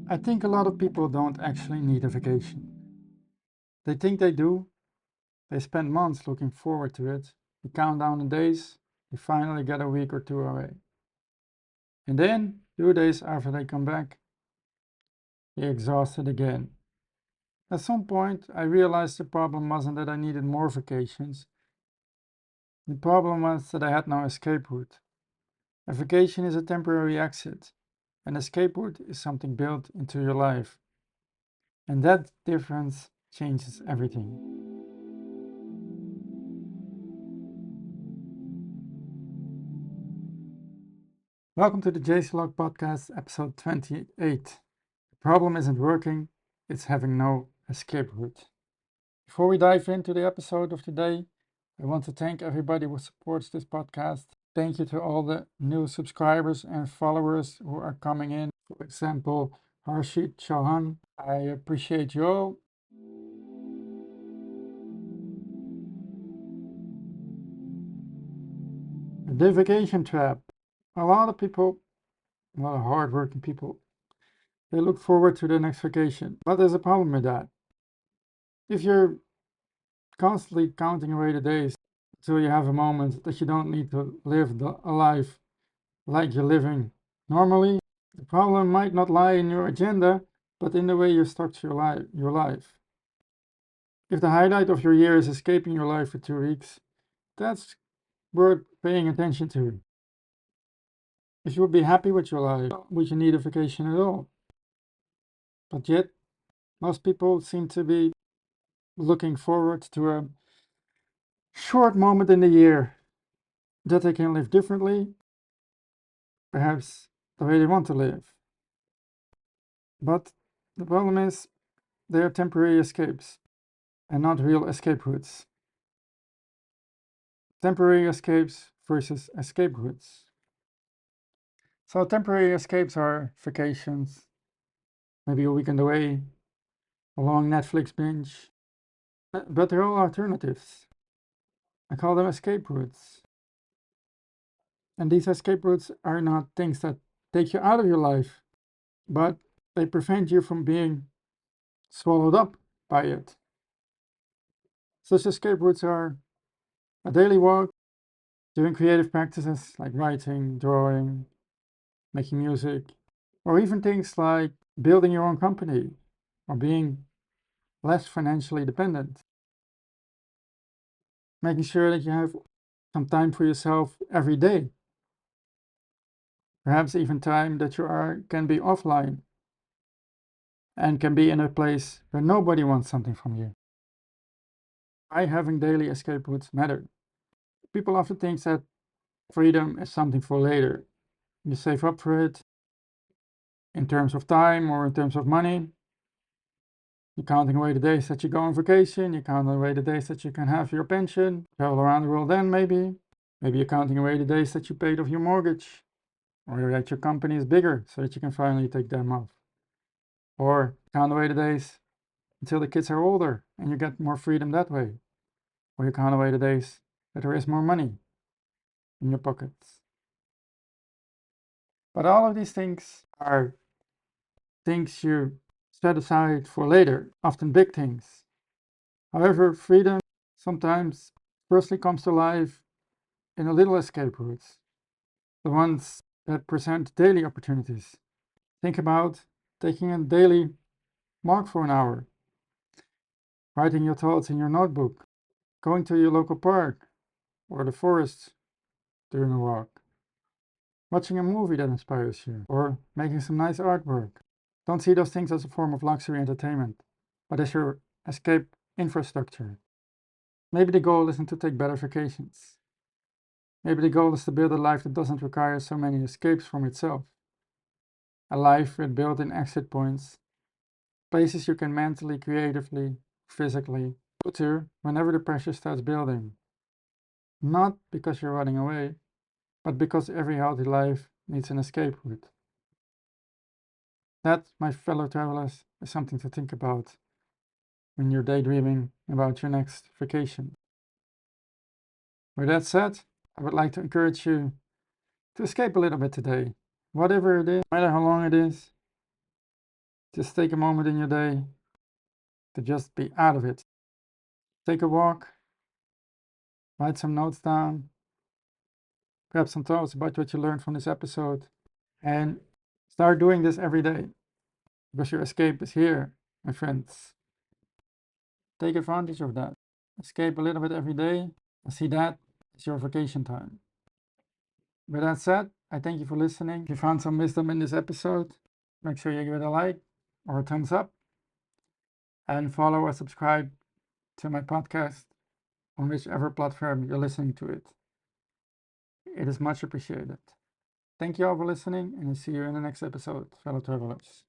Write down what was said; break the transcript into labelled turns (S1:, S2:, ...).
S1: I think a lot of people don't actually need a vacation. They think they do. They spend months looking forward to it. They count down the days. They finally get a week or two away. And then, 2 days after they come back, they're exhausted again. At some point, I realized the problem wasn't that I needed more vacations. The problem was that I had no escape route. A vacation is a temporary exit. An escape route is something built into your life. And that difference changes everything. Welcome to the JCLog Podcast, episode 28. The problem isn't working, it's having no escape route. Before we dive into the episode of today, I want to thank everybody who supports this podcast. Thank you to all the new subscribers and followers who are coming in. For example, Harshit Chauhan. I appreciate you all. The vacation trap. A lot of people, a lot of hardworking people, they look forward to their next vacation. But there's a problem with that. If you're constantly counting away the days until you have a moment that you don't need to live a life like you're living normally, the problem might not lie in your agenda, but in the way you structure your life. If the highlight of your year is escaping your life for 2 weeks, that's worth paying attention to. If you would be happy with your life, would you need a vacation at all? But yet, most people seem to be looking forward to a short moment in the year that they can live differently, perhaps the way they want to live. But the problem is they are temporary escapes and not real escape routes. Temporary escapes versus escape routes. So temporary escapes are vacations, maybe a weekend away, a long Netflix binge, but they're all alternatives. I call them escape routes. And these escape routes are not things that take you out of your life, but they prevent you from being swallowed up by it. Such escape routes are a daily walk, doing creative practices like writing, drawing, making music, or even things like building your own company or being less financially dependent. Making sure that you have some time for yourself every day. Perhaps even time that can be offline and can be in a place where nobody wants something from you. Why having daily escape routes matter? People often think that freedom is something for later. You save up for it in terms of time or in terms of money. You're counting away the days that you go on vacation. You're counting away the days that you can have your pension, travel around the world then maybe. Maybe you're counting away the days that you paid off your mortgage, or that your company is bigger so that you can finally take them off. Or count away the days until the kids are older and you get more freedom that way. Or you count away the days that there is more money in your pockets. But all of these things are things you set aside for later, often big things. However, freedom sometimes firstly comes to life in the little escape routes, the ones that present daily opportunities. Think about taking a daily walk for an hour, writing your thoughts in your notebook, going to your local park or the forest during a walk, watching a movie that inspires you, or making some nice artwork. Don't see those things as a form of luxury entertainment, but as your escape infrastructure. Maybe the goal isn't to take better vacations. Maybe the goal is to build a life that doesn't require so many escapes from itself. A life with built-in exit points, places you can mentally, creatively, physically go to whenever the pressure starts building. Not because you're running away, but because every healthy life needs an escape route. That, my fellow travelers, is something to think about when you're daydreaming about your next vacation. With that said, I would like to encourage you to escape a little bit today. Whatever it is, no matter how long it is, Just take a moment in your day to just be out of it. Take a walk, write some notes down, grab some thoughts about what you learned from this episode, and start doing this every day, because your escape is here, my friends. Take advantage of that. Escape a little bit every day, and see that as your vacation time. With that said, I thank you for listening. If you found some wisdom in this episode, make sure you give it a like or a thumbs up, and follow or subscribe to my podcast on whichever platform you're listening to it. It is much appreciated. Thank you all for listening, and I'll see you in the next episode, fellow travelers.